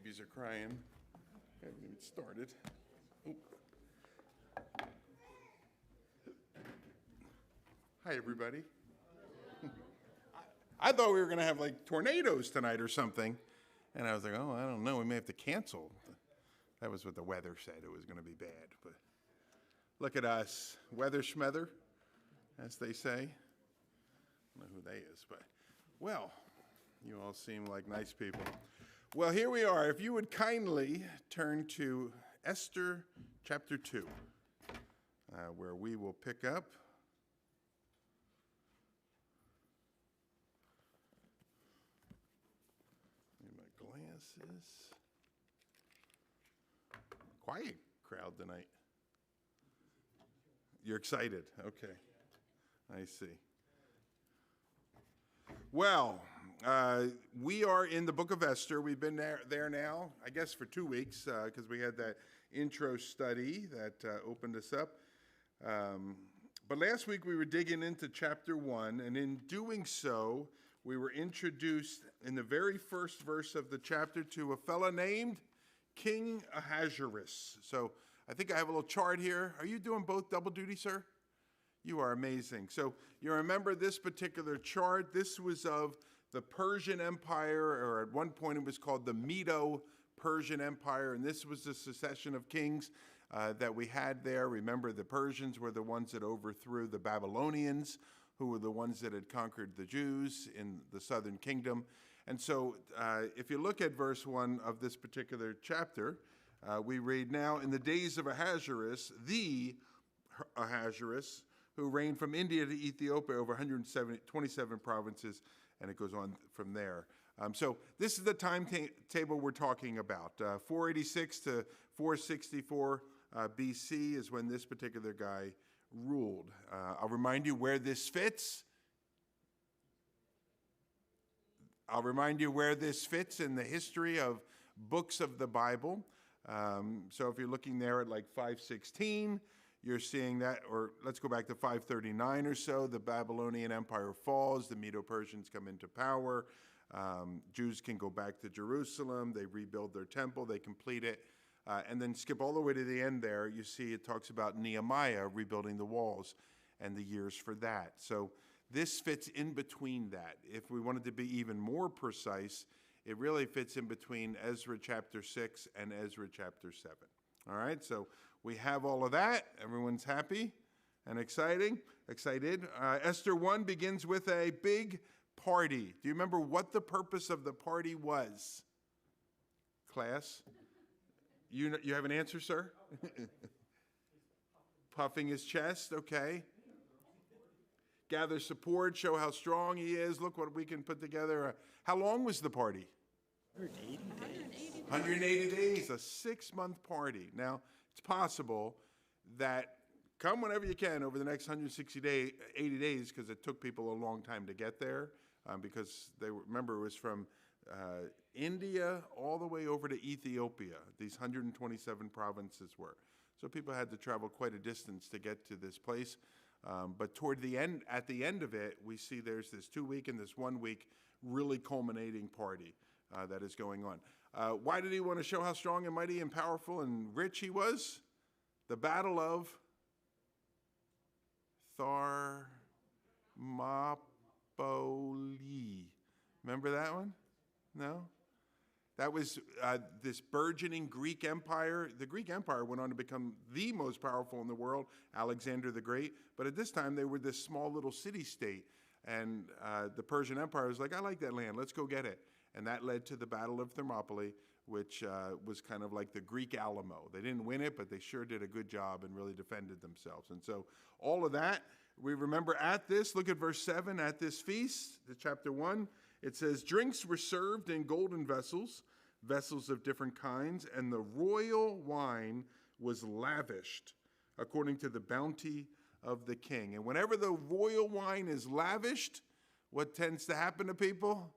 babies are crying. I haven't even started. Oop. Hi, everybody. I thought we were going to have like tornadoes tonight or something. And I was like, oh, I don't know. We may have to cancel. That was what the weather said. It was going to be bad. But look at us. Weather schmether, as they say. I don't know who they is, but well, you all seem like nice people. Well, here we are. If you would kindly turn to Esther chapter 2, where we will pick up. Need my glasses. Quiet crowd tonight. You're excited? Okay. I see. Well, we are in the book of Esther. We've been there now, I guess, for 2 weeks because we had that intro study that opened us up. But last week we were digging into chapter 1, and in doing so, we were introduced in the very first verse of the chapter to a fellow named King Ahasuerus. So I think I have a little chart here. Are you doing both double duty, sir? You are amazing. So you remember this particular chart. This was of the Persian Empire, or at one point it was called the Medo-Persian Empire, and this was the succession of kings that we had there. Remember, the Persians were the ones that overthrew the Babylonians, who were the ones that had conquered the Jews in the southern kingdom. And so if you look at verse 1 of this particular chapter, we read, "Now in the days of Ahasuerus, the Ahasuerus, who reigned from India to Ethiopia over 127 provinces," and it goes on from there. So this is the timetable we're talking about. 486 to 464 BC is when this particular guy ruled. I'll remind you where this fits. in the history of books of the Bible. So if you're looking there at like 516, you're seeing that, or let's go back to 539 or so, the Babylonian Empire falls, the Medo-Persians come into power, Jews can go back to Jerusalem, they rebuild their temple, they complete it, and then skip all the way to the end there, you see it talks about Nehemiah rebuilding the walls and the years for that. So this fits in between that. If we wanted to be even more precise, it really fits in between Ezra chapter 6 and Ezra chapter 7. All right, so we have all of that. Everyone's happy and excited. Esther 1 begins with a big party. Do you remember what the purpose of the party was? Class? You have an answer, sir? Puffing his chest, okay. Gather support, show how strong he is. Look what we can put together. How long was the party? 180 days. 180 days, a 6-month party. Now, it's possible that come whenever you can over the next 80 days, because it took people a long time to get there, because remember, it was from India all the way over to Ethiopia, these 127 provinces were. So people had to travel quite a distance to get to this place. But at the end of it, we see there's this 2-week and this 1-week really culminating party that is going on. Why did he want to show how strong and mighty and powerful and rich he was? The Battle of Tharmopylae. Remember that one? No? That was this burgeoning Greek empire. The Greek empire went on to become the most powerful in the world, Alexander the Great. But at this time, they were this small little city-state. And the Persian Empire was like, I like that land, let's go get it. And that led to the Battle of Thermopylae, which was kind of like the Greek Alamo. They didn't win it, but they sure did a good job and really defended themselves. And so all of that, we remember look at verse 7, at this feast, the chapter 1, it says, drinks were served in golden vessels of different kinds, and the royal wine was lavished according to the bounty of the king. And whenever the royal wine is lavished, what tends to happen to people?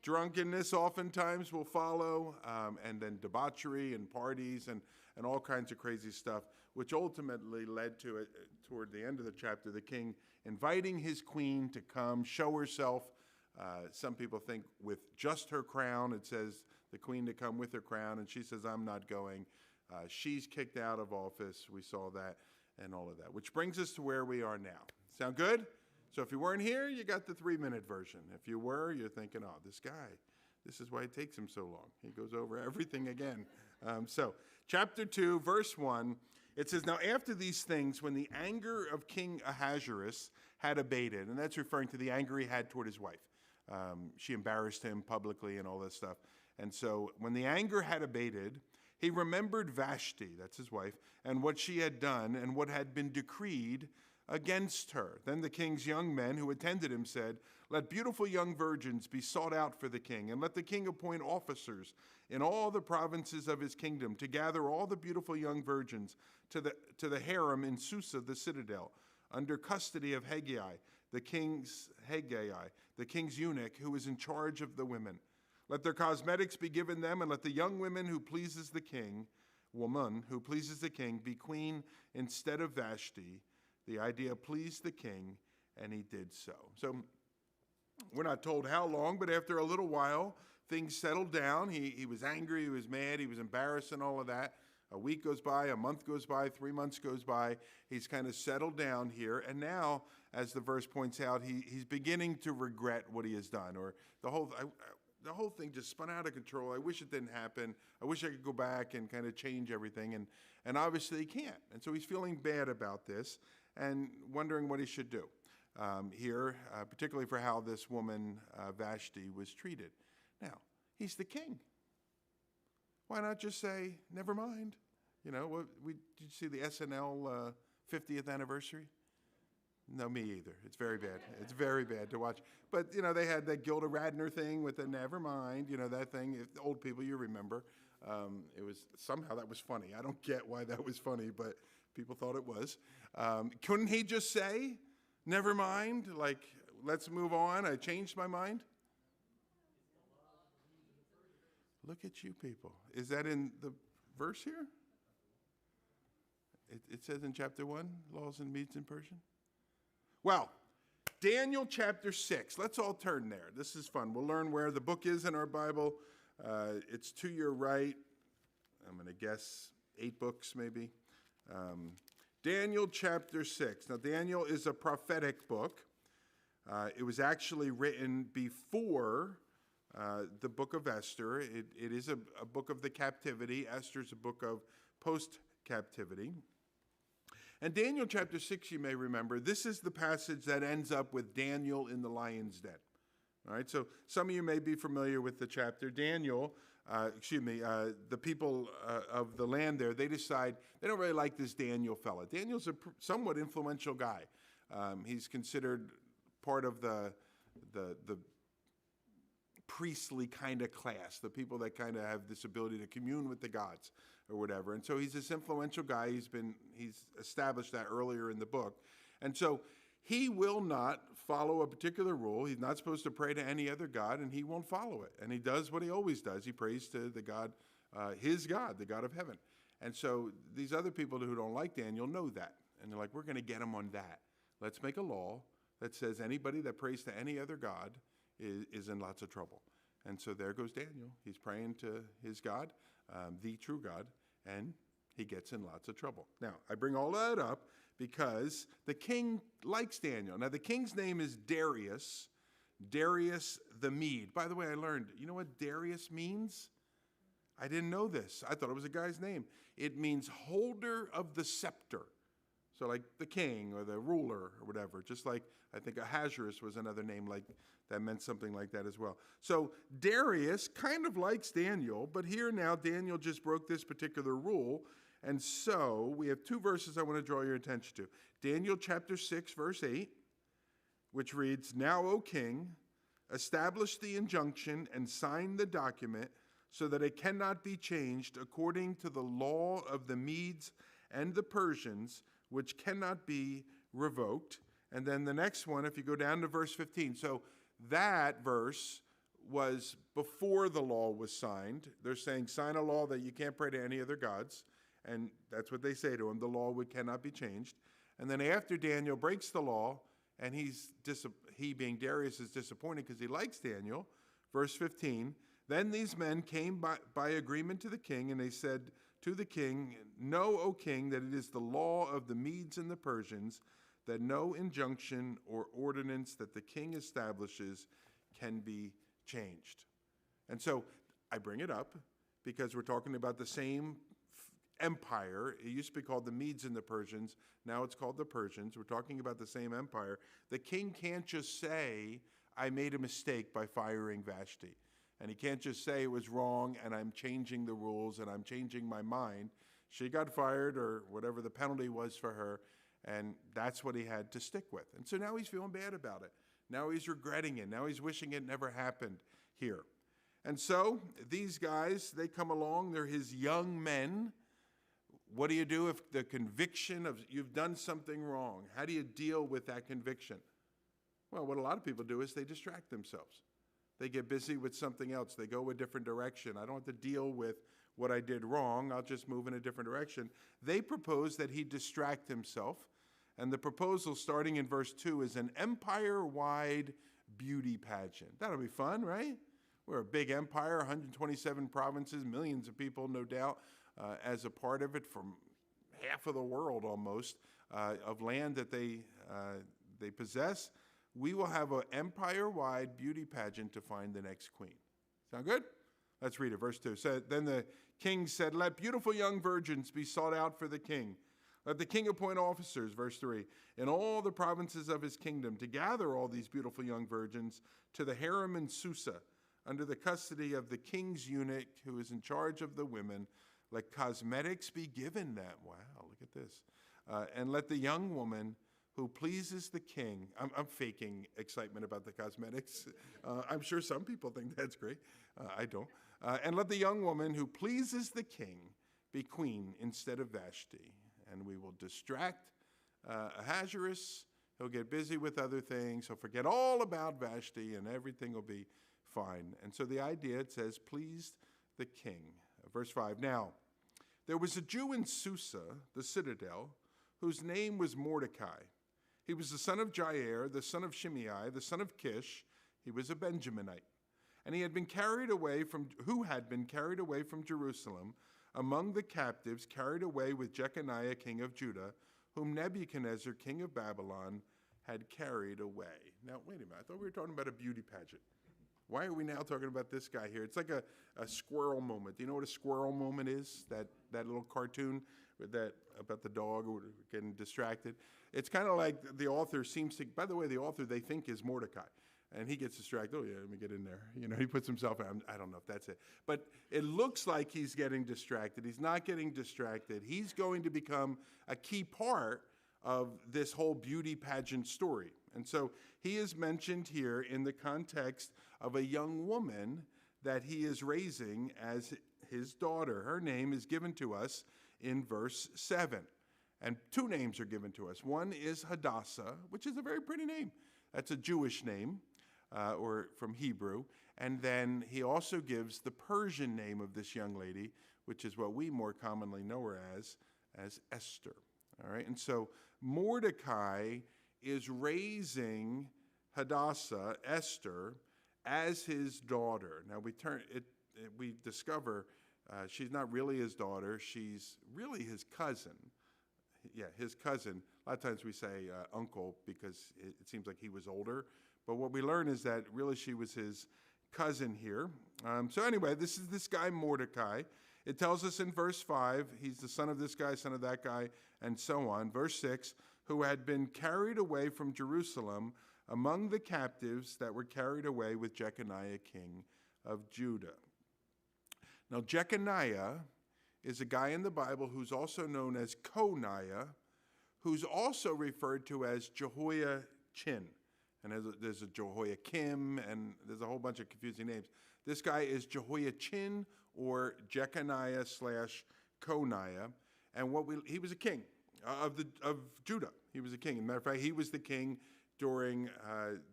Drunkenness oftentimes will follow, and then debauchery and parties and all kinds of crazy stuff, which ultimately led to it toward the end of the chapter, the king inviting his queen to come show herself. Some people think with just her crown. It says the queen to come with her crown, and she says, I'm not going. She's kicked out of office. We saw that and all of that, which brings us to where we are now. Sound good? So if you weren't here, you got the 3-minute version. If you were, you're thinking, oh, this guy, this is why it takes him so long. He goes over everything again. So chapter 2, verse 1, it says, now after these things, when the anger of King Ahasuerus had abated, and that's referring to the anger he had toward his wife. She embarrassed him publicly and all this stuff. And so when the anger had abated, he remembered Vashti, that's his wife, and what she had done and what had been decreed against her. Then the king's young men who attended him said, let beautiful young virgins be sought out for the king, and let the king appoint officers in all the provinces of his kingdom to gather all the beautiful young virgins to the harem in Susa, the citadel, under custody of Haggai, the king's eunuch, who is in charge of the women. Let their cosmetics be given them, and let the young woman who pleases the king, be queen instead of Vashti. The idea pleased the king, and he did so. So we're not told how long, but after a little while, things settled down. He was angry, he was mad, he was embarrassed and all of that. A week goes by, a month goes by, 3 months goes by. He's kind of settled down here. And now, as the verse points out, he's beginning to regret what he has done. Or the whole thing just spun out of control. I wish it didn't happen. I wish I could go back and kind of change everything. And obviously he can't. And so he's feeling bad about this and wondering what he should do here, particularly for how this woman, Vashti, was treated. Now, he's the king. Why not just say, never mind? You know, did you see the SNL 50th anniversary? No, me either. It's very bad. It's very bad to watch. But, you know, they had that Gilda Radner thing with the never mind, you know, that thing. If old people, you remember. Somehow that was funny. I don't get why that was funny, but people thought it was. Couldn't he just say, never mind, like, let's move on, I changed my mind? Look at you people. Is that in the verse here? It says in chapter 1, laws and meats in Persian. Well, Daniel chapter 6. Let's all turn there. This is fun. We'll learn where the book is in our Bible. It's to your right. I'm going to guess 8 books maybe. Daniel chapter 6. Now, Daniel is a prophetic book. It was actually written before the book of Esther. It is a book of the captivity. Esther's a book of post-captivity. And Daniel chapter 6, you may remember, this is the passage that ends up with Daniel in the lion's den. All right, so some of you may be familiar with the chapter. Daniel, the people of the land there, they decide they don't really like this Daniel fella. Daniel's a somewhat influential guy. He's considered part of the priestly kind of class, the people that kind of have this ability to commune with the gods or whatever. And so he's this influential guy. He's established that earlier in the book. And so he will not follow a particular rule. He's not supposed to pray to any other god, and he won't follow it. And he does what he always does. He prays to the God, his God, the God of heaven. And so these other people who don't like Daniel know that. And they're like, we're going to get him on that. Let's make a law that says anybody that prays to any other god is in lots of trouble. And so there goes Daniel. He's praying to his God, the true God, and he gets in lots of trouble. Now, I bring all that up because the king likes Daniel. Now, the king's name is Darius the Mede. By the way, I learned, you know what Darius means? I didn't know this. I thought it was a guy's name. It means holder of the scepter. So like the king or the ruler or whatever, just like I think Ahasuerus was another name like that meant something like that as well. So Darius kind of likes Daniel, but here now Daniel just broke this particular rule. And so we have 2 verses I want to draw your attention to. Daniel chapter 6, verse 8, which reads, Now, O king, establish the injunction and sign the document so that it cannot be changed according to the law of the Medes and the Persians, which cannot be revoked. And then the next one, if you go down to verse 15. So that verse was before the law was signed. They're saying, sign a law that you can't pray to any other gods. And that's what they say to him. The law cannot be changed. And then after Daniel breaks the law, and he being Darius is disappointed because he likes Daniel. Verse 15, Then these men came by agreement to the king, and they said to the king, "Know, O king, that it is the law of the Medes and the Persians that no injunction or ordinance that the king establishes can be changed." And so I bring it up because we're talking about the same empire. It used to be called the Medes and the Persians. Now it's called the Persians. We're talking about the same empire. The king can't just say, "I made a mistake by firing Vashti." And he can't just say it was wrong and I'm changing the rules and I'm changing my mind. She got fired, or whatever the penalty was for her, and that's what he had to stick with. And so now he's feeling bad about it. Now he's regretting it. Now he's wishing it never happened here. And so these guys, they come along. They're his young men. What do you do if the conviction of you've done something wrong? How do you deal with that conviction? Well, what a lot of people do is they distract themselves. They get busy with something else. They go a different direction. I don't have to deal with what I did wrong. I'll just move in a different direction. They propose that he distract himself. And the proposal, starting in verse 2, is an empire-wide beauty pageant. That'll be fun, right? We're a big empire, 127 provinces, millions of people, no doubt, as a part of it, from half of the world almost, of land that they possess. We will have an empire-wide beauty pageant to find the next queen. Sound good? Let's read it. Verse 2. So then the king said, "Let beautiful young virgins be sought out for the king. Let the king appoint officers," verse 3, "in all the provinces of his kingdom to gather all these beautiful young virgins to the harem in Susa, under the custody of the king's eunuch who is in charge of the women. Let cosmetics be given them." Wow, look at this. "And let the young woman who pleases the king," I'm faking excitement about the cosmetics. I'm sure some people think that's great. I don't. "And let the young woman who pleases the king be queen instead of Vashti. And we will distract Ahasuerus. He'll get busy with other things. He'll forget all about Vashti, and everything will be fine." And so the idea, it says, pleased the king. Verse 5, "Now, there was a Jew in Susa, the citadel, whose name was Mordecai. He was the son of Jair, the son of Shimei, the son of Kish. He was a Benjaminite. And he had been carried away from Jerusalem among the captives, carried away with Jeconiah, king of Judah, whom Nebuchadnezzar, king of Babylon, had carried away." Now, wait a minute. I thought we were talking about a beauty pageant. Why are we now talking about this guy here? It's like a squirrel moment. Do you know what a squirrel moment is? That little cartoon with about the dog getting distracted. It's kind of like the author seems to, by the way, the author they think is Mordecai. And he gets distracted. "Oh, yeah, let me get in there." He puts himself in. I don't know if that's it. But it looks like he's getting distracted. He's not getting distracted. He's going to become a key part of this whole beauty pageant story. And so he is mentioned here in the context of a young woman that he is raising as his daughter. Her name is given to us in verse 7. And two names are given to us. One is Hadassah, which is a very pretty name. That's a Jewish name, or from Hebrew. And then he also gives the Persian name of this young lady, which is what we more commonly know her as Esther. All right, and so Mordecai is raising Hadassah, Esther, as his daughter. Now we discover she's not really his daughter; she's really his cousin. Yeah, his cousin. A lot of times we say uncle because it seems like he was older. But what we learn is that really she was his cousin here. So anyway, this is this guy Mordecai. It tells us in verse 5, he's the son of this guy, son of that guy, and so on. Verse 6, "who had been carried away from Jerusalem among the captives that were carried away with Jeconiah, king of Judah." Now, Jeconiah is a guy in the Bible who's also known as Coniah, who's also referred to as Jehoiachin. And there's a Jehoiakim, and there's a whole bunch of confusing names. This guy is Jehoiachin, or Jeconiah / Coniah, and he was a king of Judah. He was a king. As a matter of fact, he was the king during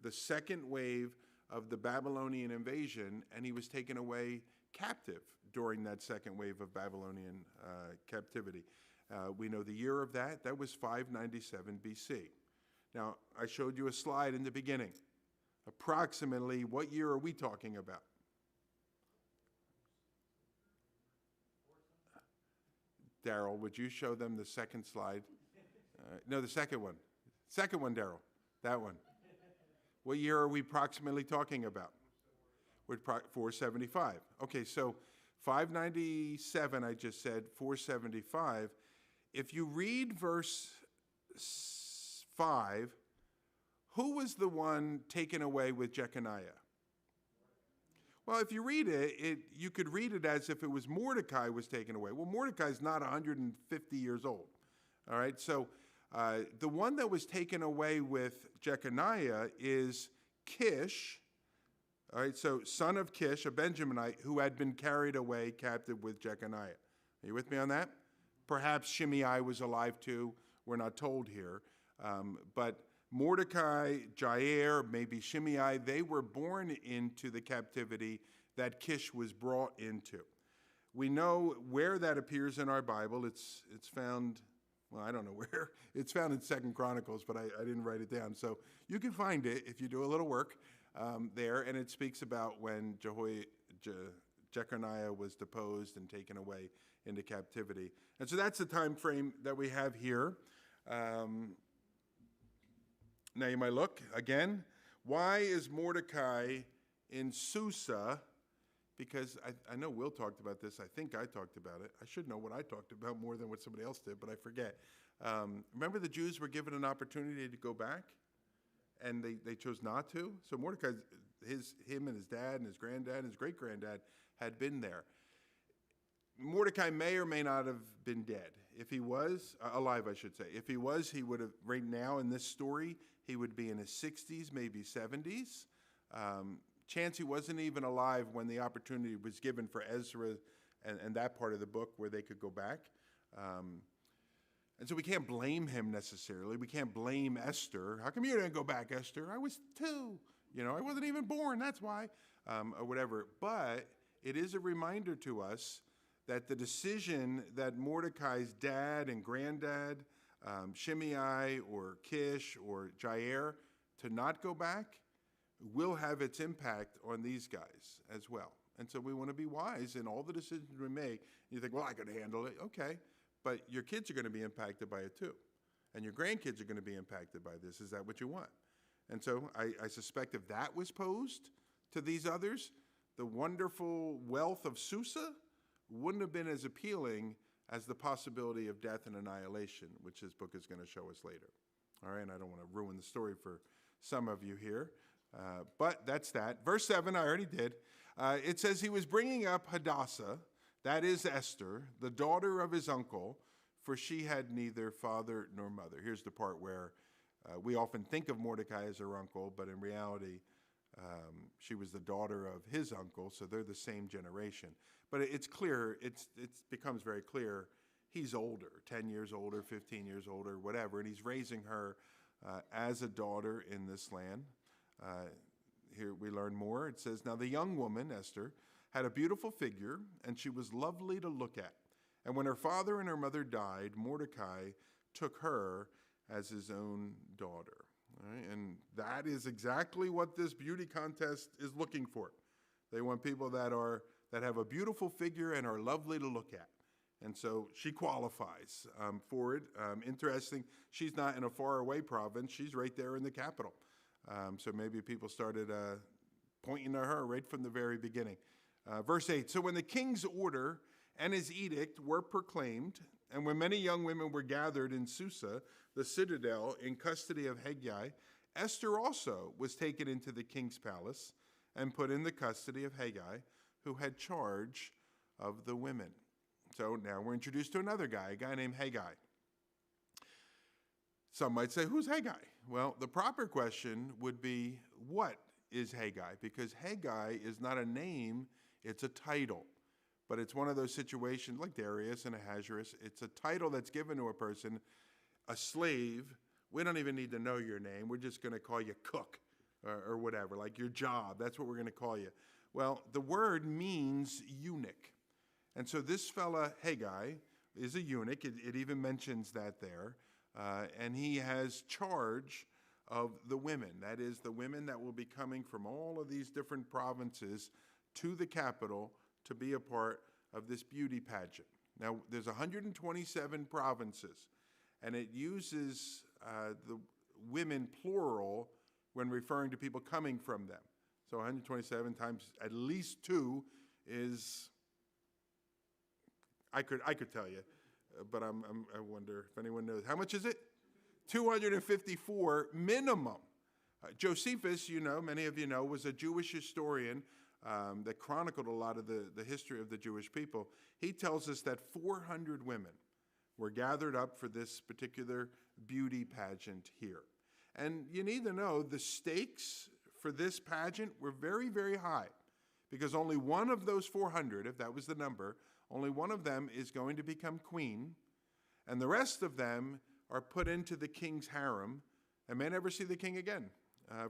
the second wave of the Babylonian invasion, and he was taken away captive during that second wave of Babylonian captivity. We know the year of that. That was 597 BC. Now, I showed you a slide in the beginning. Approximately what year are we talking about? Daryl, would you show them the second slide? No, the second one. Second one, Daryl. That one. What year are we approximately talking about? We're 475. Okay, so 597, I just said, 475. If you read verse 5, who was the one taken away with Jeconiah? Well, if you read it, you could read it as if it was Mordecai was taken away. Well, Mordecai's not 150 years old. All right, so the one that was taken away with Jeconiah is Kish. All right, so son of Kish, a Benjaminite, who had been carried away captive with Jeconiah. Are you with me on that? Perhaps Shimei was alive too. We're not told here. But Mordecai, Jair, maybe Shimei, they were born into the captivity that Kish was brought into. We know where that appears in our Bible. It's found, well, I don't know where. It's found in 2 Chronicles, but I didn't write it down. So you can find it if you do a little work there, and it speaks about when Jeconiah was deposed and taken away into captivity. And so that's the time frame that we have here. Now you might look again. Why is Mordecai in Susa? Because I know Will talked about this. I think I talked about it. I should know what I talked about more than what somebody else did, but I forget. Remember the Jews were given an opportunity to go back, and they chose not to? So Mordecai, him and his dad and his granddad and his great-granddad had been there. Mordecai may or may not have been dead. If he was, alive I should say. If he was, he would have, right now in this story, he would be in his 60s, maybe 70s. Chance he wasn't even alive when the opportunity was given for Ezra and that part of the book where they could go back. And so we can't blame him necessarily. We can't blame Esther. How come you didn't go back, Esther? I was 2. I wasn't even born, that's why, or whatever. But it is a reminder to us that the decision that Mordecai's dad and granddad, Shimei or Kish or Jair, to not go back will have its impact on these guys as well. And so we want to be wise in all the decisions we make. You think, well, I could handle it. Okay, but your kids are going to be impacted by it too. And your grandkids are going to be impacted by this. Is that what you want? And so I suspect if that was posed to these others, the wonderful wealth of Susa wouldn't have been as appealing as the possibility of death and annihilation, which this book is going to show us later. All right, and I don't want to ruin the story for some of you here, but that's that. Verse 7, I already did. It says he was bringing up Hadassah, that is Esther, the daughter of his uncle, for she had neither father nor mother. Here's the part where we often think of Mordecai as her uncle, but in reality, she was the daughter of his uncle, so they're the same generation. But it's clear, it becomes very clear, he's older, 10 years older, 15 years older, whatever, and he's raising her as a daughter in this land. Here we learn more. It says, now the young woman, Esther, had a beautiful figure, and she was lovely to look at. And when her father and her mother died, Mordecai took her as his own daughter. All right? And that is exactly what this beauty contest is looking for. They want people that have a beautiful figure and are lovely to look at. And so she qualifies for it. Interesting, she's not in a faraway province. She's right there in the capital. So maybe people started pointing to her right from the very beginning. Verse 8, so when the king's order and his edict were proclaimed, and when many young women were gathered in Susa, the citadel, in custody of Hegai, Esther also was taken into the king's palace and put in the custody of Hegai, who had charge of the women. So now we're introduced to another guy, a guy named Hegai. Some might say, who's Hegai? Well, the proper question would be, what is Hegai? Because Hegai is not a name, it's a title. But it's one of those situations like Darius and Ahasuerus. It's a title that's given to a person, a slave. We don't even need to know your name. We're just going to call you cook or whatever, like your job. That's what we're going to call you. Well, the word means eunuch. And so this fella, Hegai, is a eunuch. It even mentions that there. And he has charge of the women. That is, the women that will be coming from all of these different provinces to the capital to be a part of this beauty pageant. Now, there's 127 provinces, and it uses the women plural when referring to people coming from them. So 127 times at least 2 is, I could tell you, but I wonder if anyone knows. How much is it? 254 minimum. Josephus, many of you know, was a Jewish historian that chronicled a lot of the history of the Jewish people. He tells us that 400 women were gathered up for this particular beauty pageant here. And you need to know the stakes for this pageant were very, very high, because only one of those 400, if that was the number, only one of them is going to become queen, and the rest of them are put into the king's harem and may never see the king again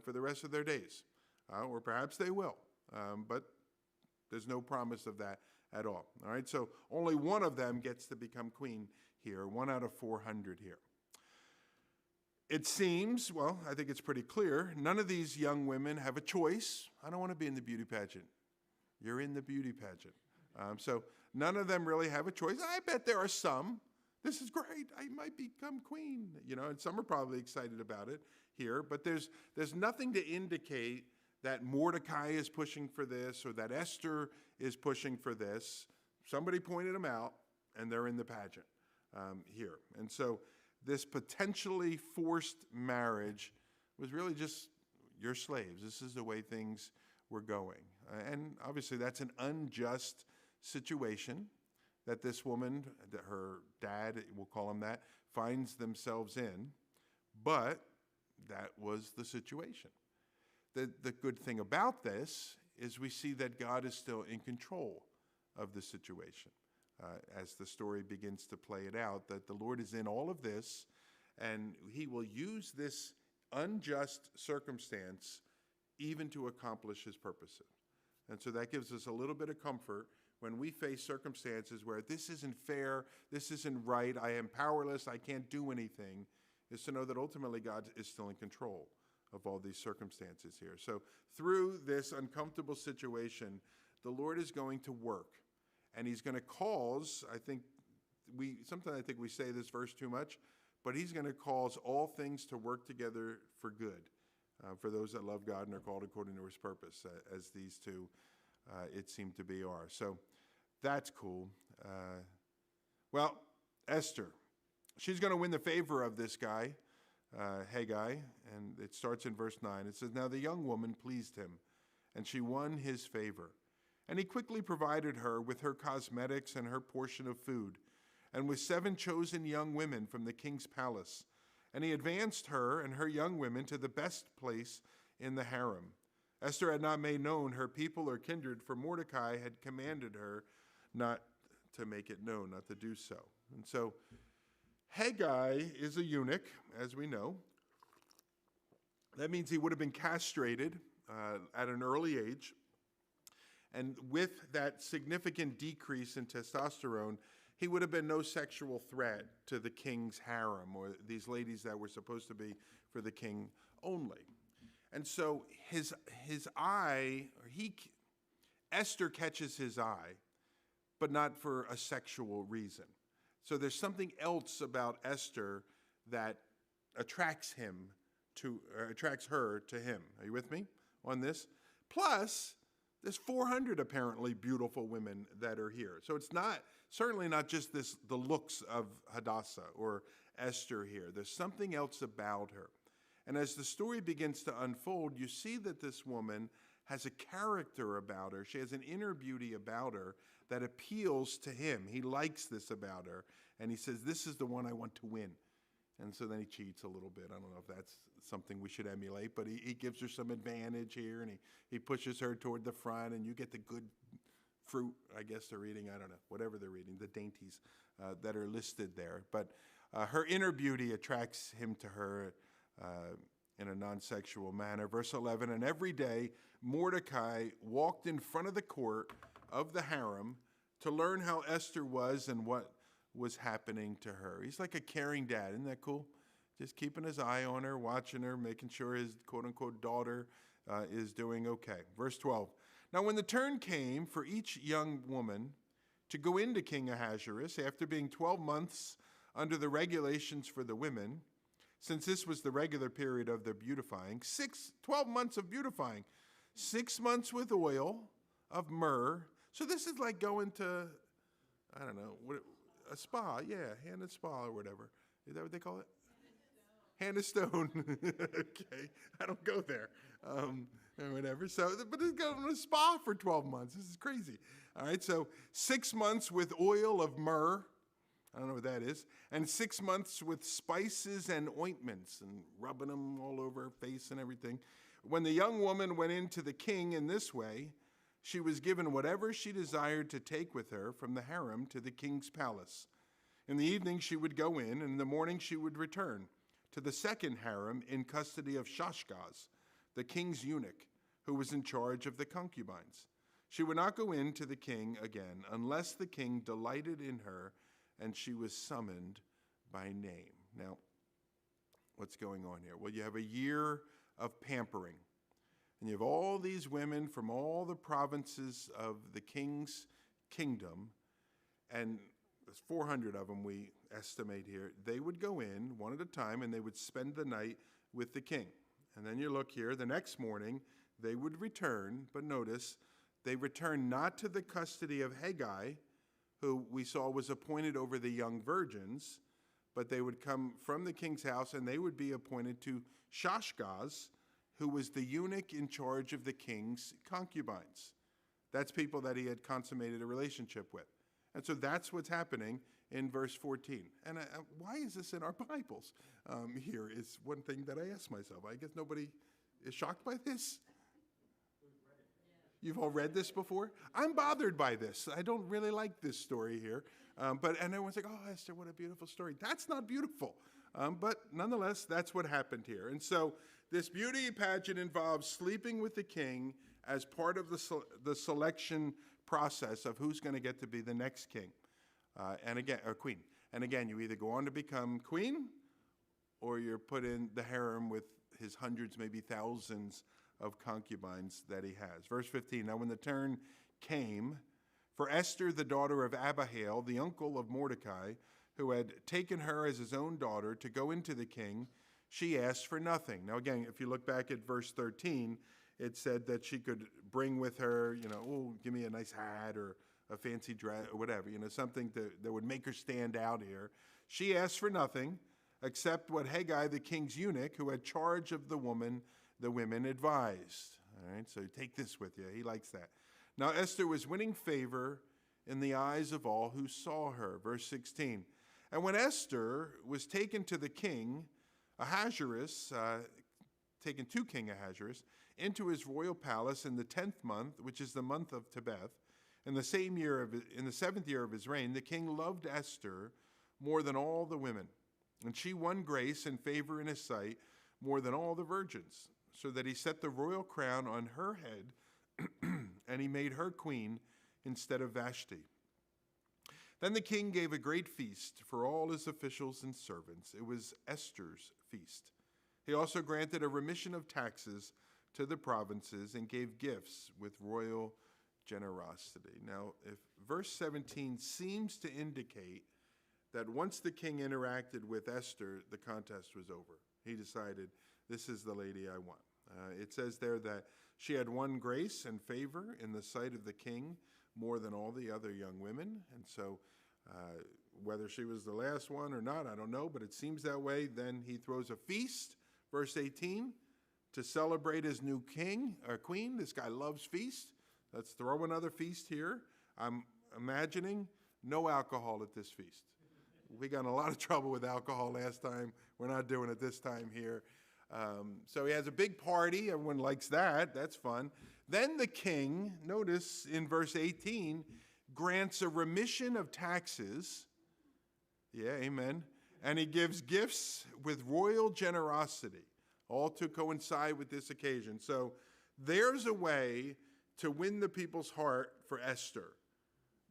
for the rest of their days. Or perhaps they will, but there's no promise of that at all. All right, so only one of them gets to become queen here, 1 out of 400 here. It seems, well, I think it's pretty clear, none of these young women have a choice. I don't want to be in the beauty pageant. You're in the beauty pageant. So none of them really have a choice. I bet there are some. This is great. I might become queen. And some are probably excited about it here. But there's nothing to indicate that Mordecai is pushing for this or that Esther is pushing for this. Somebody pointed them out, and they're in the pageant here. And so this potentially forced marriage was really just, you're slaves. This is the way things were going. And obviously that's an unjust situation that this woman, that her dad, we'll call him that, finds themselves in. But that was the situation. The good thing about this is we see that God is still in control of the situation. As the story begins to play it out, that the Lord is in all of this, and he will use this unjust circumstance even to accomplish his purposes. And so that gives us a little bit of comfort when we face circumstances where this isn't fair, this isn't right, I am powerless, I can't do anything, is to know that ultimately God is still in control of all these circumstances here. So through this uncomfortable situation, the Lord is going to work. And he's going to cause, sometimes I think we say this verse too much, but he's going to cause all things to work together for good, for those that love God and are called according to his purpose, as these two, it seemed to be, are. So that's cool. Well, Esther, she's going to win the favor of this guy, Haggai, and it starts in verse 9. It says, "Now the young woman pleased him, and she won his favor. And he quickly provided her with her cosmetics and her portion of food, and with 7 chosen young women from the king's palace. And he advanced her and her young women to the best place in the harem. Esther had not made known her people or kindred, for Mordecai had commanded her not to make it known, not to do so." And so Haggai is a eunuch, as we know. That means he would have been castrated at an early age. And with that significant decrease in testosterone, he would have been no sexual threat to the king's harem, or these ladies that were supposed to be for the king only. And so Esther catches his eye, but not for a sexual reason. So there's something else about Esther that attracts her to him. Are you with me on this? Plus, there's 400 apparently beautiful women that are here. So it's certainly not just the looks of Hadassah or Esther here. There's something else about her. And as the story begins to unfold, you see that this woman has a character about her. She has an inner beauty about her that appeals to him. He likes this about her. And he says, this is the one I want to win. And so then he cheats a little bit. I don't know if that's something we should emulate, but he gives her some advantage here, and he pushes her toward the front, and you get the good fruit, I guess they're eating, I don't know, whatever they're eating, the dainties that are listed there. But her inner beauty attracts him to her in a non-sexual manner. Verse 11, "And every day Mordecai walked in front of the court of the harem to learn how Esther was and what was happening to her." He's like a caring dad. Isn't that cool? Just keeping his eye on her, watching her, making sure his quote-unquote daughter is doing okay. Verse 12, "Now when the turn came for each young woman to go into King Ahasuerus after being 12 months under the regulations for the women, since this was the regular period of their beautifying, 12 months of beautifying, 6 months with oil of myrrh. So this is like going to, I don't know, a spa, Hannah Spa or whatever. Is that what they call it? Hannah Stone. Okay, I don't go there, or whatever. So, but it's going to a spa for 12 months. This is crazy. All right, so 6 months with oil of myrrh. I don't know what that is. And 6 months with spices and ointments and rubbing them all over her face and everything. When the young woman went into the king in this way, she was given whatever she desired to take with her from the harem to the king's palace. In the evening she would go in, and in the morning she would return to the second harem in custody of Shashgaz, the king's eunuch, who was in charge of the concubines. She would not go in to the king again unless the king delighted in her and she was summoned by name. Now, what's going on here? Well, you have a year of pampering. And you have all these women from all the provinces of the king's kingdom, and there's 400 of them we estimate here. They would go in one at a time, and they would spend the night with the king. And then you look here, the next morning, they would return, but notice, they returned not to the custody of Haggai, who we saw was appointed over the young virgins, but they would come from the king's house, and they would be appointed to Shashgaz, who was the eunuch in charge of the king's concubines. That's people that he had consummated a relationship with. And so that's what's happening in verse 14. And why is this in our Bibles? Here is one thing that I ask myself. I guess nobody is shocked by this. You've all read this before? I'm bothered by this. I don't really like this story here. And everyone's like, oh, Esther, what a beautiful story. That's not beautiful. But nonetheless, that's what happened here. And so this beauty pageant involves sleeping with the king as part of the selection process of who's going to get to be the next king, or queen. And again, you either go on to become queen, or you're put in the harem with his hundreds, maybe thousands of concubines that he has. Verse 15, now when the turn came for Esther, the daughter of Abihail, the uncle of Mordecai, who had taken her as his own daughter to go into the king, she asked for nothing. Now again, if you look back at verse 13, it said that she could bring with her, give me a nice hat or a fancy dress or whatever, something that would make her stand out here. She asked for nothing except what Haggai, the king's eunuch, who had charge of the women advised. All right, so take this with you. He likes that. Now Esther was winning favor in the eyes of all who saw her. Verse 16, and when Esther was taken to the king, Ahasuerus, taken to King Ahasuerus, into his royal palace in the 10th month, which is the month of Tebeth, in the 7th year of his reign, the king loved Esther more than all the women, and she won grace and favor in his sight more than all the virgins, so that he set the royal crown on her head, and he made her queen instead of Vashti. Then the king gave a great feast for all his officials and servants. It was Esther's feast. He also granted a remission of taxes to the provinces and gave gifts with royal generosity. Now, if verse 17 seems to indicate that once the king interacted with Esther, the contest was over. He decided, this is the lady I want. It says there that she had won grace and favor in the sight of the king more than all the other young women. And so whether she was the last one or not, I don't know, but it seems that way. Then he throws a feast, verse 18, to celebrate his new king or queen. This guy loves feast. Let's throw another feast here. I'm imagining no alcohol at this feast. We got in a lot of trouble with alcohol last time. We're not doing it this time here. So he has a big party. Everyone likes that. That's fun. Then the king, notice in verse 18, grants a remission of taxes. Yeah, amen. And he gives gifts with royal generosity, all to coincide with this occasion. So there's a way to win the people's heart for Esther.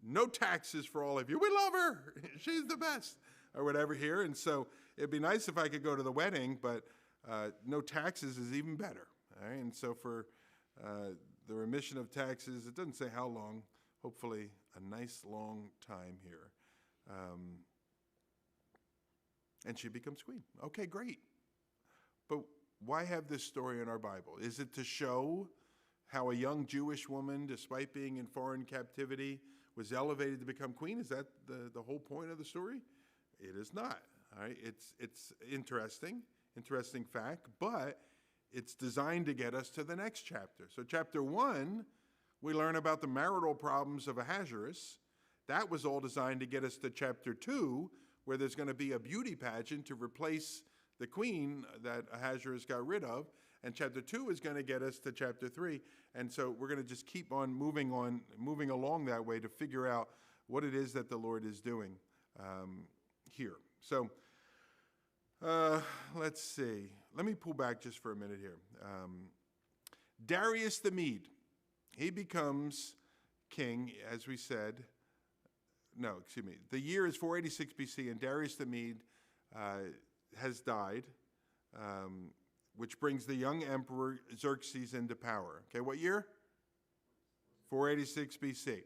No taxes for all of you. We love her. She's the best. Or whatever here. And so it'd be nice if I could go to the wedding, but no taxes is even better. All right? And so for the remission of taxes, it doesn't say how long. Hopefully a nice long time here. And she becomes queen. Okay, great. But why have this story in our Bible? Is it to show how a young Jewish woman, despite being in foreign captivity, was elevated to become queen? Is that the whole point of the story? It is not. All right, it's interesting fact, but it's designed to get us to the next chapter. So chapter 1, we learn about the marital problems of Ahasuerus. That was all designed to get us to chapter 2, where there's going to be a beauty pageant to replace the queen that Ahasuerus got rid of. And chapter 2 is going to get us to chapter 3. And so we're going to just keep on moving along that way to figure out what it is that the Lord is doing here. So let's see. Let me pull back just for a minute here. Darius the Mede, he becomes king, as we said. No, excuse me. The year is 486 BC, and Darius the Mede has died, which brings the young emperor Xerxes into power. Okay, what year? 486 BC.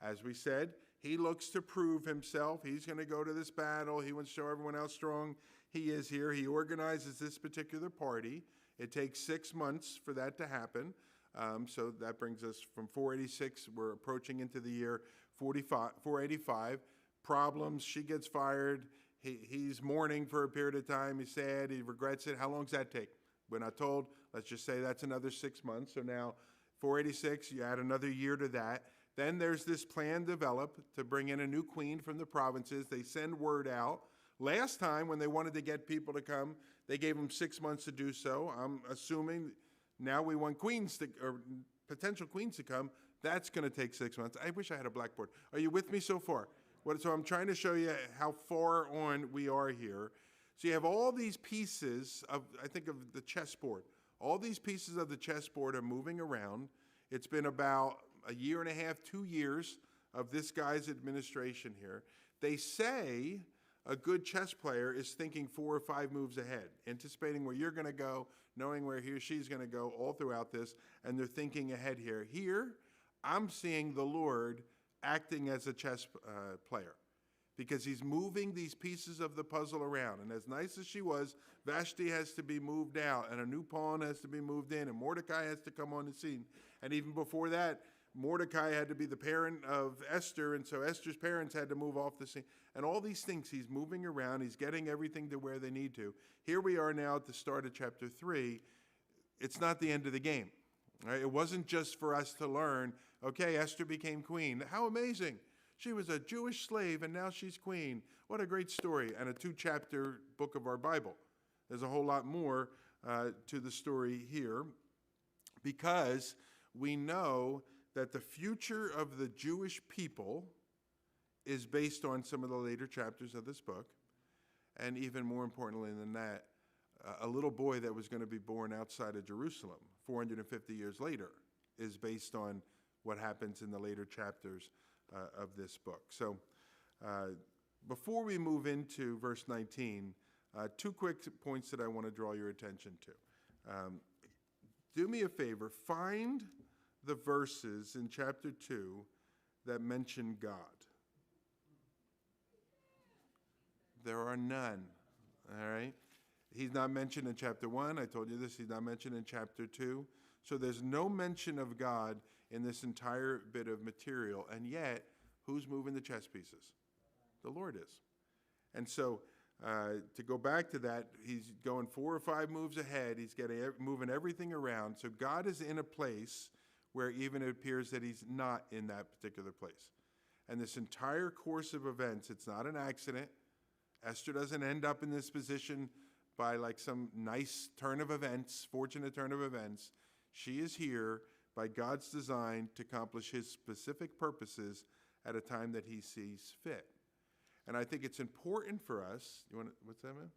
As we said, he looks to prove himself. He's going to go to this battle. He wants to show everyone how strong he is here. He organizes this particular party. It takes 6 months for that to happen. So that brings us from 486. We're approaching into the year 485. Problems. She gets fired. He's mourning for a period of time. He's sad. He regrets it. How long does that take? We're not told. Let's just say that's another 6 months. So now 486, you add another year to that. Then there's this plan developed to bring in a new queen from the provinces. They send word out. Last time, when they wanted to get people to come, they gave them 6 months to do so. I'm assuming now we want potential queens to come. That's going to take 6 months. I wish I had a blackboard. Are you with me so far? So I'm trying to show you how far on we are here. So you have all these pieces of the chessboard. All these pieces of the chessboard are moving around. It's been about a year and a half, 2 years of this guy's administration here. They say a good chess player is thinking 4 or 5 moves ahead, anticipating where you're going to go, knowing where he or she's going to go all throughout this, and they're thinking ahead here. Here, I'm seeing the Lord acting as a chess player, because he's moving these pieces of the puzzle around. And as nice as she was, Vashti has to be moved out, and a new pawn has to be moved in, and Mordecai has to come on the scene. And even before that, Mordecai had to be the parent of Esther, and so Esther's parents had to move off the scene. And all these things, he's moving around, he's getting everything to where they need to. Here we are now at the start of chapter 3. It's not the end of the game. Right? It wasn't just for us to learn, okay, Esther became queen. How amazing. She was a Jewish slave, and now she's queen. What a great story, and a 2-chapter book of our Bible. There's a whole lot more to the story here, because we know that the future of the Jewish people is based on some of the later chapters of this book. And even more importantly than that, a little boy that was going to be born outside of Jerusalem 450 years later is based on what happens in the later chapters of this book. So before we move into verse 19, 2 quick points that I want to draw your attention to. Do me a favor, find the verses in chapter 2 that mention God. There are none, all right? He's not mentioned in chapter 1. I told you this. He's not mentioned in chapter 2. So there's no mention of God in this entire bit of material. And yet, who's moving the chess pieces? The Lord is. And so to go back to that, he's going 4 or 5 moves ahead. He's moving everything around. So God is in a place where even it appears that he's not in that particular place. And this entire course of events, it's not an accident. Esther doesn't end up in this position by like some nice turn of events, fortunate turn of events. She is here by God's design to accomplish his specific purposes at a time that he sees fit. And I think it's important for us, what's that, man?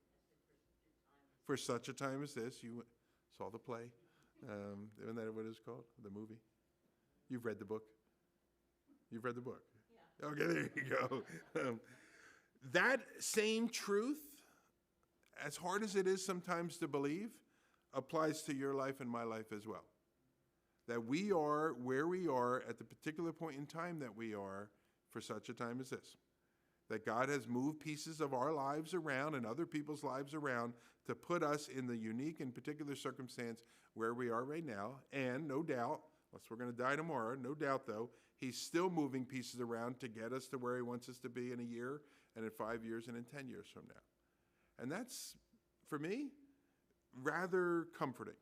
For such a time as this. You saw the play. Isn't that what it's called? The movie? You've read the book? You've read the book? Yeah. Okay, there you go. That same truth, as hard as it is sometimes to believe, applies to your life and my life as well. That we are where we are at the particular point in time that we are for such a time as this. That God has moved pieces of our lives around and other people's lives around to put us in the unique and particular circumstance where we are right now. And no doubt, unless we're going to die tomorrow, no doubt though, he's still moving pieces around to get us to where he wants us to be in a year and in 5 years and in 10 years from now. And that's, for me, rather comforting.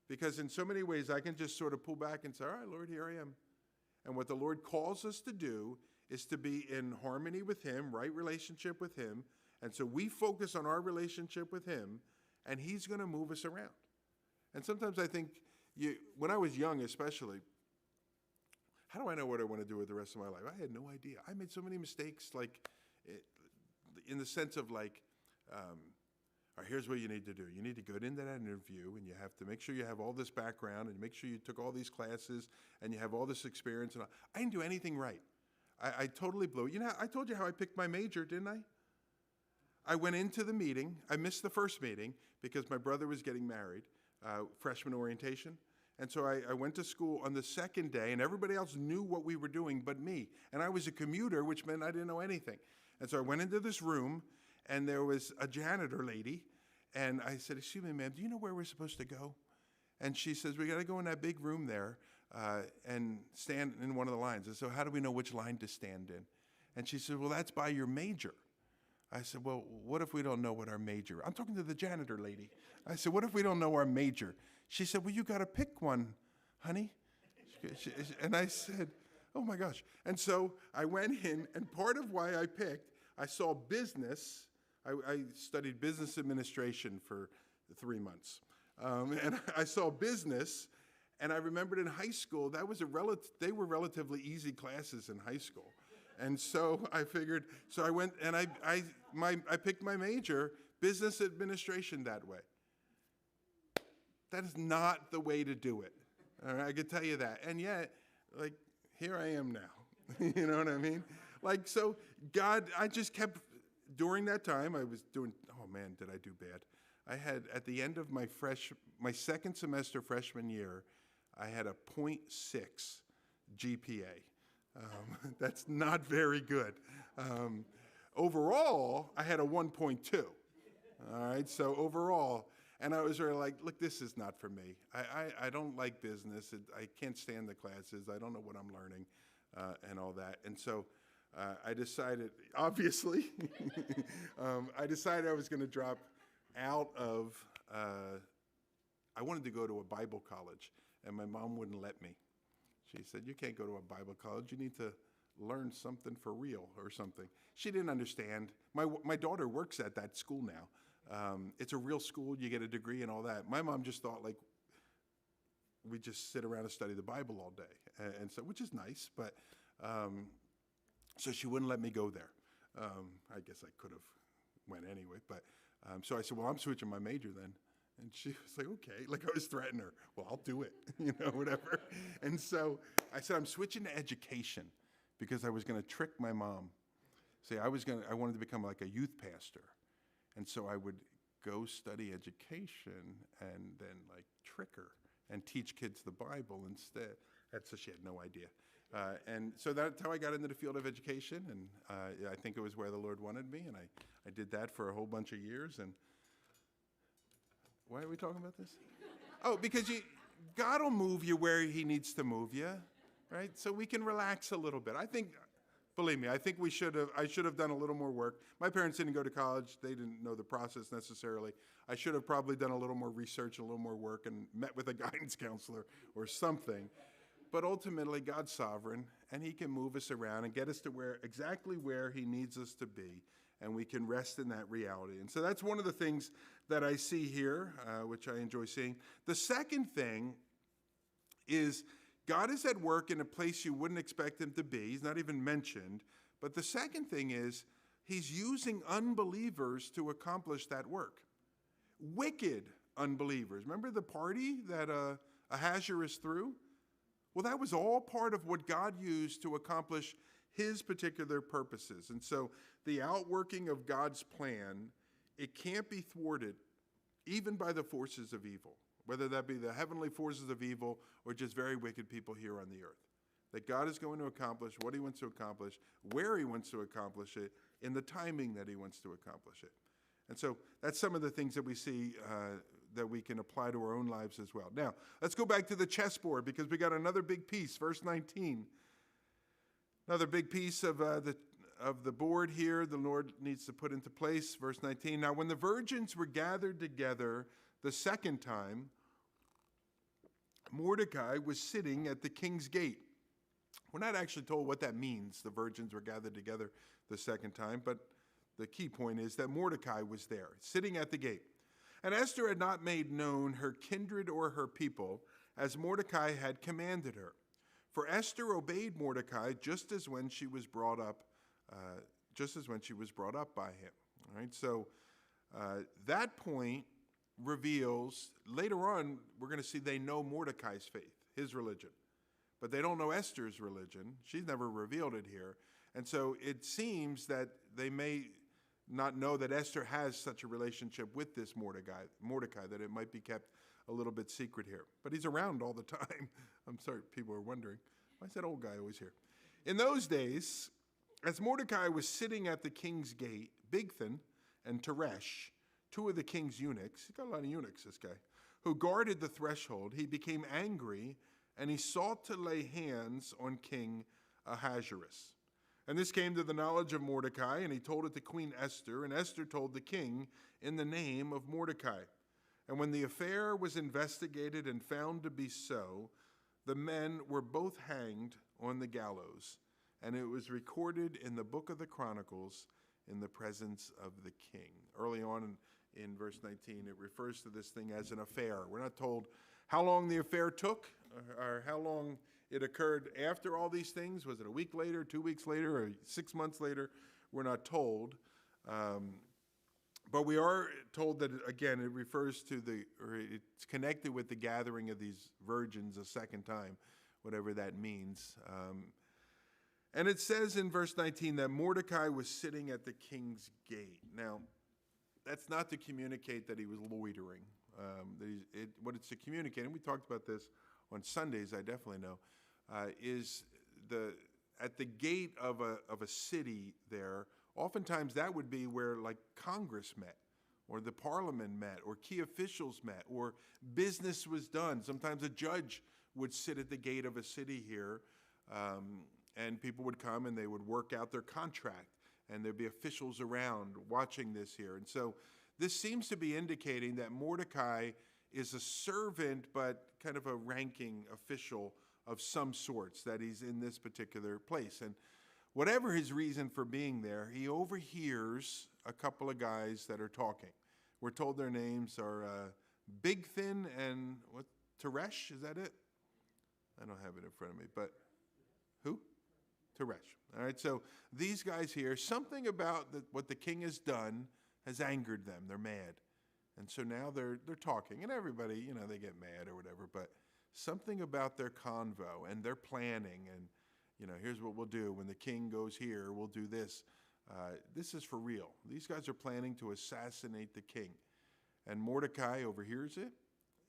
Because in so many ways, I can just sort of pull back and say, all right, Lord, here I am. And what the Lord calls us to do is to be in harmony with him, right relationship with him. And so we focus on our relationship with him, and he's going to move us around. And sometimes I think, when I was young especially, how do I know what I want to do with the rest of my life? I had no idea. I made so many mistakes, in the sense of all right, here's what you need to do. You need to go into that interview, and you have to make sure you have all this background, and make sure you took all these classes, and you have all this experience. And I didn't do anything right. I totally blew it. I told you how I picked my major, didn't I? I went into the meeting. I missed the first meeting because my brother was getting married, freshman orientation. And so I went to school on the second day, and everybody else knew what we were doing but me. And I was a commuter, which meant I didn't know anything. And so I went into this room, and there was a janitor lady. And I said, excuse me, ma'am, do you know where we're supposed to go? And she says, we got to go in that big room there and stand in one of the lines. And so how do we know which line to stand in? And she said, well, that's by your major. I said, well, what if we don't know what our major? I'm talking to the janitor lady. I said, what if we don't know our major? She said, well, you got to pick one, honey. And I said, oh my gosh. And so I went in, and part of why I picked, I saw business. I studied business administration for 3 months. And I saw business, and I remembered in high school, they were relatively easy classes in high school. And so I figured, so I went and I picked my major, business administration, that way. That is not the way to do it. All right, I can tell you that. And yet, here I am now. You know what I mean? So God, I just kept, during that time, I was doing, oh man, did I do bad. I had, at the end of my second semester freshman year, I had a 0.6 GPA. That's not very good. Overall, I had a 1.2. All right, so overall, and I was really like, look, this is not for me. I don't like business. I can't stand the classes. I don't know what I'm learning and all that. And so I decided, obviously, I decided I was going to drop out of, I wanted to go to a Bible college, and my mom wouldn't let me. She said, you can't go to a Bible college. You need to learn something for real or something. She didn't understand. My daughter works at that school now. It's a real school. You get a degree and all that. My mom just thought, we just sit around and study the Bible all day, and so, which is nice, but so she wouldn't let me go there. I guess I could have went anyway, but so I said, well, I'm switching my major then. And she was like, okay, I was threatening her. Well, I'll do it, whatever. And so I said, I'm switching to education because I was going to trick my mom. See, I wanted to become like a youth pastor. And so I would go study education and then trick her and teach kids the Bible instead. So she had no idea. And so that's how I got into the field of education. And I think it was where the Lord wanted me. And I did that for a whole bunch of years. And why are we talking about this? Oh, because God will move you where he needs to move you, right? So we can relax a little bit. I think, believe me, I think I should have done a little more work. My parents didn't go to college. They didn't know the process necessarily. I should have probably done a little more research, a little more work, and met with a guidance counselor or something. But ultimately, God's sovereign, and he can move us around and get us to exactly where he needs us to be, and we can rest in that reality. And so that's one of the things that I see here, which I enjoy seeing. The second thing is God is at work in a place you wouldn't expect him to be. He's not even mentioned. But the second thing is he's using unbelievers to accomplish that work. Wicked unbelievers. Remember the party that Ahasuerus threw? Well, that was all part of what God used to accomplish his particular purposes. And so the outworking of God's plan, it can't be thwarted even by the forces of evil, whether that be the heavenly forces of evil or just very wicked people here on the earth. that God is going to accomplish what he wants to accomplish, where he wants to accomplish it, in the timing that he wants to accomplish it. And so that's some of the things that we see that we can apply to our own lives as well. Now, let's go back to the chessboard because we got another big piece, verse 19. Another big piece of the board here the Lord needs to put into place, verse 19. Now, when the virgins were gathered together the second time, Mordecai was sitting at the king's gate. We're not actually told what that means, the virgins were gathered together the second time, but the key point is that Mordecai was there, sitting at the gate. And Esther had not made known her kindred or her people, as Mordecai had commanded her. For Esther obeyed Mordecai just as when she was brought up by him. All right, so that point reveals, later on, we're going to see they know Mordecai's faith, his religion. But they don't know Esther's religion. She's never revealed it here. And so it seems that they may not know that Esther has such a relationship with this Mordecai, that it might be kept a little bit secret here. But he's around all the time. I'm sorry, people are wondering, why is that old guy always here? In those days, as Mordecai was sitting at the king's gate, Bigthan and Teresh, two of the king's eunuchs, he's got a lot of eunuchs, this guy, who guarded the threshold, he became angry and he sought to lay hands on King Ahasuerus. And this came to the knowledge of Mordecai, and he told it to Queen Esther, and Esther told the king in the name of Mordecai. And when the affair was investigated and found to be so, the men were both hanged on the gallows, and it was recorded in the book of the Chronicles in the presence of the king. Early on in verse 19, it refers to this thing as an affair. We're not told how long the affair took or how long it occurred after all these things. Was it a week later, 2 weeks later, or 6 months later? We're not told. But we are told that, again, it refers to it's connected with the gathering of these virgins a second time, whatever that means. And it says in verse 19 that Mordecai was sitting at the king's gate. Now, that's not to communicate that he was loitering. What it's to communicate, and we talked about this on Sundays, I definitely know, is at the gate of a city there. Oftentimes that would be where like Congress met, or the parliament met, or key officials met, or business was done. Sometimes a judge would sit at the gate of a city here, and people would come and they would work out their contract, and there'd be officials around watching this here. And so this seems to be indicating that Mordecai is a servant, but kind of a ranking official of some sorts, that he's in this particular place. And whatever his reason for being there, he overhears a couple of guys that are talking. We're told their names are Bigthan and Teresh, is that it? I don't have it in front of me, but who? Teresh. All right, so these guys here, something about what the king has done has angered them. They're mad. And so now they're talking, and everybody, they get mad or whatever, but something about their convo and their planning, and, here's what we'll do. When the king goes here, we'll do this. This is for real. These guys are planning to assassinate the king. And Mordecai overhears it,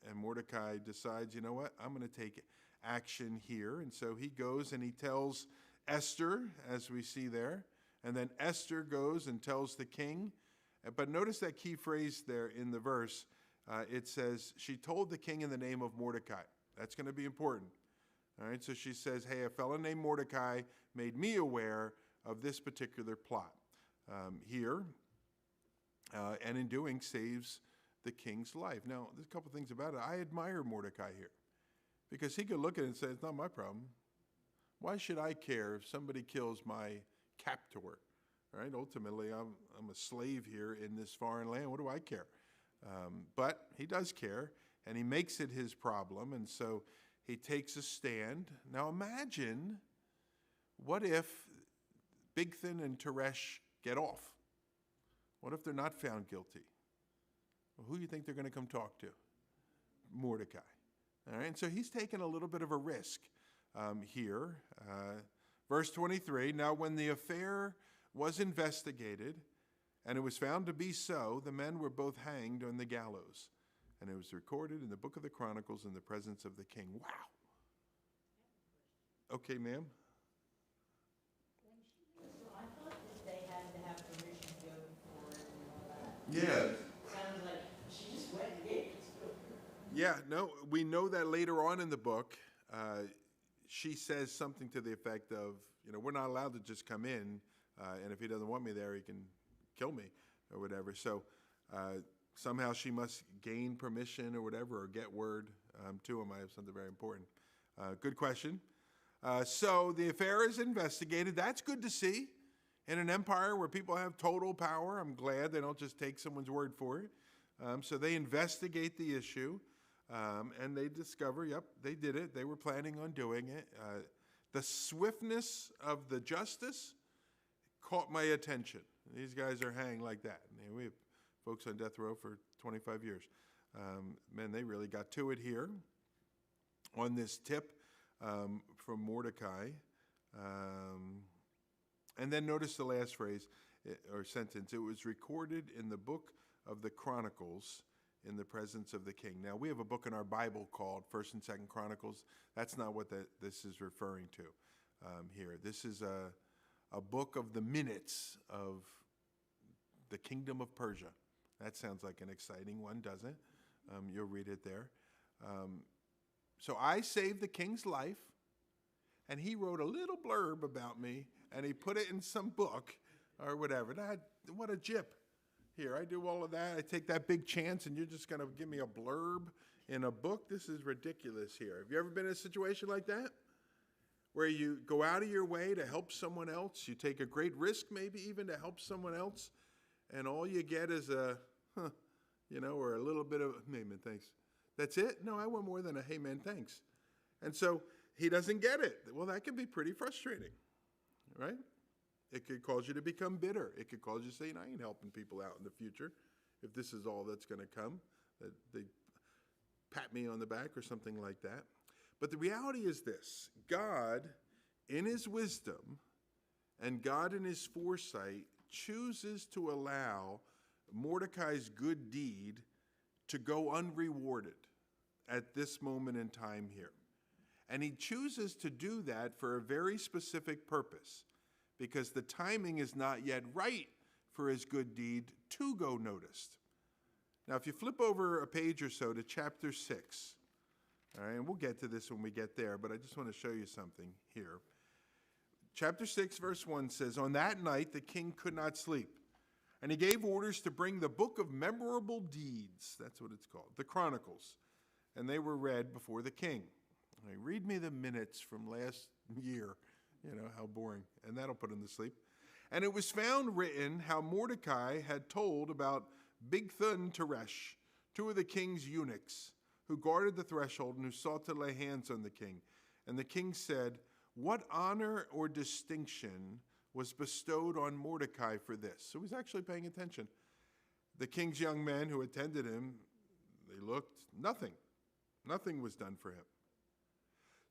and Mordecai decides, you know what, I'm going to take action here. And so he goes and he tells Esther, as we see there, and then Esther goes and tells the king. But notice that key phrase there in the verse. It says, she told the king in the name of Mordecai. That's going to be important. All right, so she says, hey, a fellow named Mordecai made me aware of this particular plot here, and in doing saves the king's life. Now, there's a couple things about it. I admire Mordecai here, because he could look at it and say, it's not my problem. Why should I care if somebody kills my captor? Right? Ultimately, I'm a slave here in this foreign land. What do I care? But he does care, and he makes it his problem, and so he takes a stand. Now imagine, what if Bigthan and Teresh get off? What if they're not found guilty? Well, who do you think they're going to come talk to? Mordecai. All right, and so he's taking a little bit of a risk here. Verse 23, now when the affair was investigated, and it was found to be so, the men were both hanged on the gallows. And it was recorded in the book of the Chronicles in the presence of the king. Wow. Okay, ma'am. So I thought that they had to have permission to go before it and all that. Yeah. Sounds like she just went and gave it to her. Yeah, no, we know that later on in the book, she says something to the effect of, we're not allowed to just come in, and if he doesn't want me there, he can kill me or whatever. So somehow she must gain permission or whatever, or get word to him. I have something very important. Good question. So the affair is investigated. That's good to see. In an empire where people have total power, I'm glad they don't just take someone's word for it. So they investigate the issue, and they discover, yep, they did it. They were planning on doing it. The swiftness of the justice caught my attention. These guys are hanging like that. We have folks on death row for 25 years. Man, they really got to it here on this tip from Mordecai. And then notice the last phrase or sentence. It was recorded in the book of the Chronicles in the presence of the king. Now, we have a book in our Bible called 1st and 2nd Chronicles. That's not what this is referring to here. This is a book of the minutes of the kingdom of Persia. That sounds like an exciting one, doesn't it? You'll read it there. So I saved the king's life, and he wrote a little blurb about me, and he put it in some book or whatever. What a jip. Here, I do all of that. I take that big chance, and you're just going to give me a blurb in a book? This is ridiculous here. Have you ever been in a situation like that? Where you go out of your way to help someone else? You take a great risk, maybe even to help someone else, and all you get is a, or a little bit of, hey, man, thanks. That's it? No, I want more than a, hey, man, thanks. And so he doesn't get it. Well, that can be pretty frustrating, right? It could cause you to become bitter. It could cause you to say, I ain't helping people out in the future if this is all that's going to come, that they pat me on the back or something like that. But the reality is this: God, in his wisdom and God in his foresight, chooses to allow Mordecai's good deed to go unrewarded at this moment in time here. And he chooses to do that for a very specific purpose, because the timing is not yet right for his good deed to go noticed. Now, if you flip over a page or so to chapter 6, all right, and we'll get to this when we get there, but I just want to show you something here. Chapter 6, verse 1 says, "On that night the king could not sleep, and he gave orders to bring the book of memorable deeds," that's what it's called, the Chronicles, "and they were read before the king." All right, read me the minutes from last year. How boring. And that'll put him to sleep. "And it was found written how Mordecai had told about Bigthan and Teresh, two of the king's eunuchs, who guarded the threshold and who sought to lay hands on the king. And the king said, 'What honor or distinction was bestowed on Mordecai for this?'" So he's actually paying attention. "The king's young men who attended him, they looked, nothing. Nothing was done for him."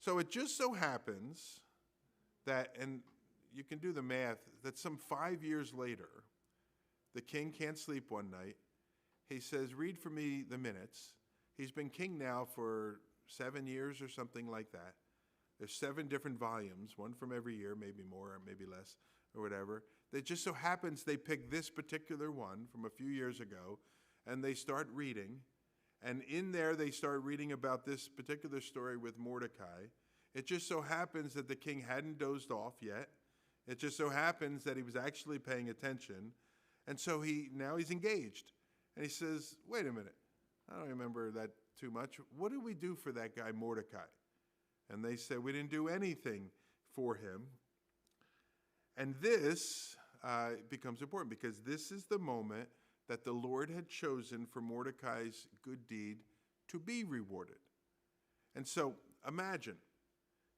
So it just so happens that, and you can do the math, that some 5 years later, the king can't sleep one night. He says, "Read for me the minutes." He's been king now for 7 years or something like that. There's 7 different volumes, one from every year, maybe more or maybe less or whatever. It just so happens they picked this particular one from a few years ago, and they start reading. And in there, they start reading about this particular story with Mordecai. It just so happens that the king hadn't dozed off yet. It just so happens that he was actually paying attention. And so now he's engaged. And he says, "Wait a minute. I don't remember that too much. What did we do for that guy Mordecai?" And they said, "We didn't do anything for him." And this becomes important, because this is the moment that the Lord had chosen for Mordecai's good deed to be rewarded. And so imagine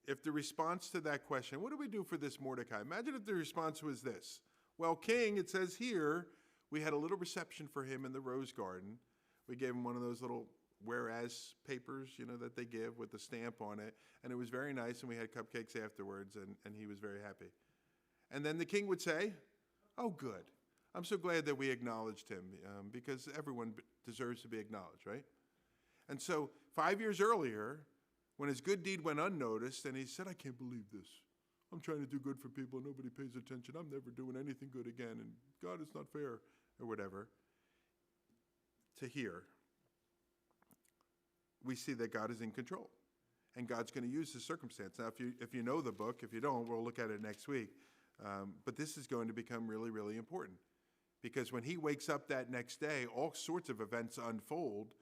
if the response to that question, "What do we do for this Mordecai?" Imagine if the response was this: "Well, king, it says here, we had a little reception for him in the rose garden. We gave him one of those little whereas papers, that they give with the stamp on it. And it was very nice, and we had cupcakes afterwards, and he was very happy." And then the king would say, "Oh, good. I'm so glad that we acknowledged him, because everyone deserves to be acknowledged," right? And so 5 years earlier, when his good deed went unnoticed, and he said, I can't believe this. I'm trying to do good for people, and nobody pays attention. I'm never doing anything good again, and God, it's not fair, or whatever. To here, we see that God is in control, and God's going to use the circumstance. Now, if you know the book, if you don't, we'll look at it next week. But this is going to become really, really important, because when he wakes up that next day, all sorts of events unfold,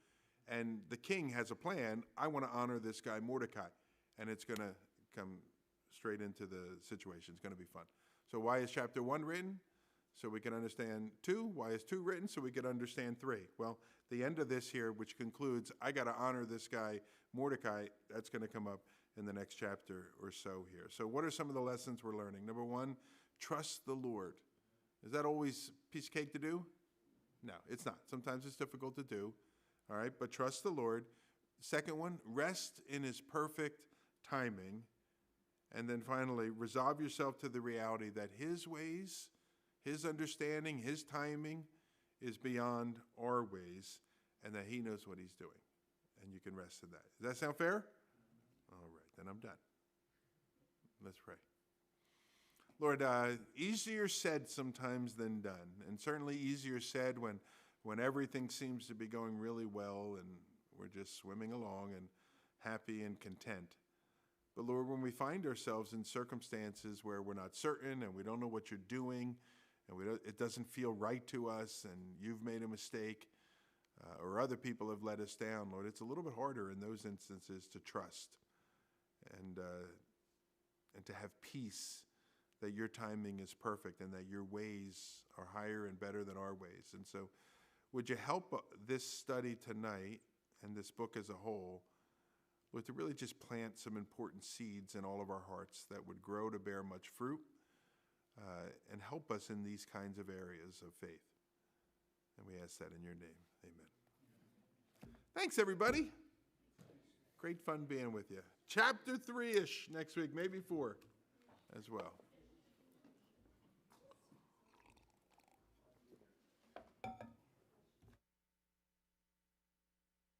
and the king has a plan. I want to honor this guy Mordecai, and it's going to come straight into the situation. It's going to be fun. So why is chapter 1 written? So we can understand 2. Why is 2 written? So we can understand 3. Well, the end of this here, which concludes, I got to honor this guy Mordecai, that's going to come up in the next chapter or so here. So what are some of the lessons we're learning? Number 1, trust the Lord. Is that always a piece of cake to do? No, it's not. Sometimes it's difficult to do. All right, but trust the Lord. Second one, rest in his perfect timing. And then finally, resolve yourself to the reality that his ways, his understanding, his timing is beyond our ways, and that he knows what he's doing. And you can rest in that. Does that sound fair? All right, then I'm done. Let's pray. Lord, easier said sometimes than done, and certainly easier said when everything seems to be going really well and we're just swimming along and happy and content. But Lord, when we find ourselves in circumstances where we're not certain and we don't know what you're doing, and it doesn't feel right to us, and you've made a mistake, or other people have let us down, Lord, it's a little bit harder in those instances to trust and to have peace that your timing is perfect and that your ways are higher and better than our ways. And so would you help this study tonight and this book as a whole, Lord, to really just plant some important seeds in all of our hearts that would grow to bear much fruit, and help us in these kinds of areas of faith. And we ask that in your name. Amen. Thanks, everybody. Great fun being with you. Chapter 3-ish next week, maybe 4 as well.